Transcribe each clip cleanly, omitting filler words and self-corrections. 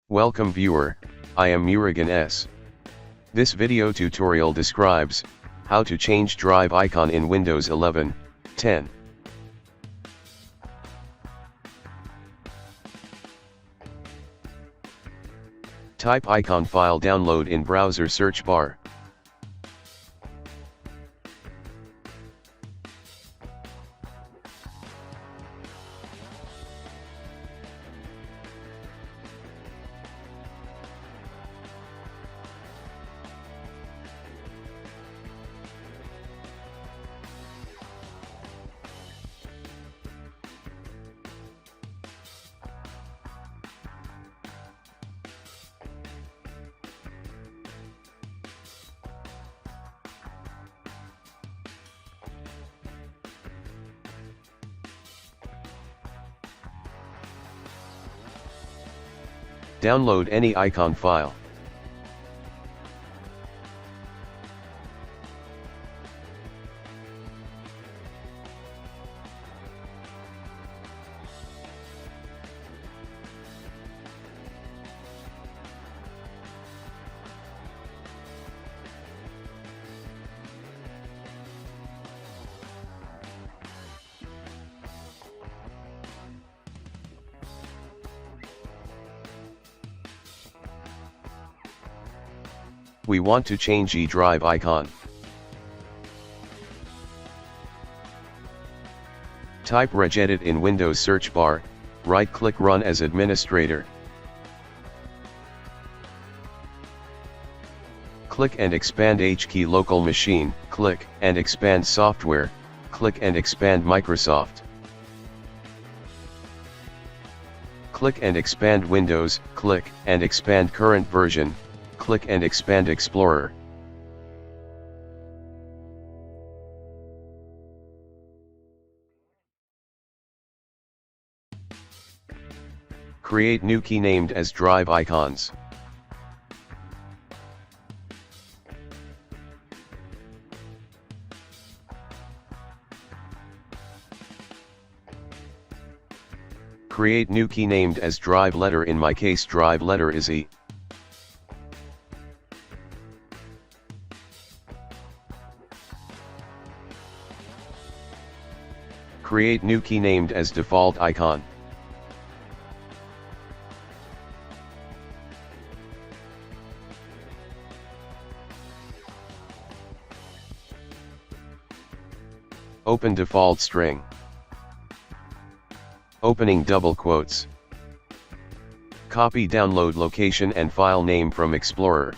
Welcome viewer, I am Murugan S. This video tutorial describes how to change drive icon in Windows 11, 10. Type icon file download in browser search bar. Download any icon file. We want to change eDrive icon. Type regedit in Windows search bar, right-click Run as administrator. Click and expand HKey local machine, click and expand software, click and expand Microsoft. Click and expand Windows, click and expand current version, click and expand Explorer. Create new key named as drive icons. Create new key named as drive letter. In my case, drive letter is E. Create new key named as default icon. Open default string. Opening double quotes. Copy download location and file name from Explorer.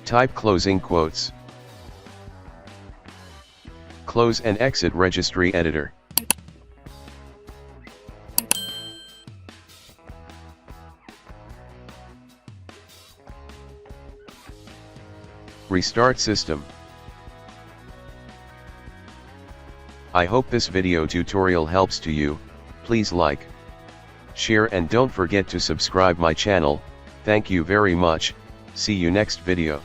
Type closing quotes. Close and exit Registry editor. Restart system. I hope this video tutorial helps to you. Please like, share and don't forget to subscribe my channel. Thank you very much. See you next video.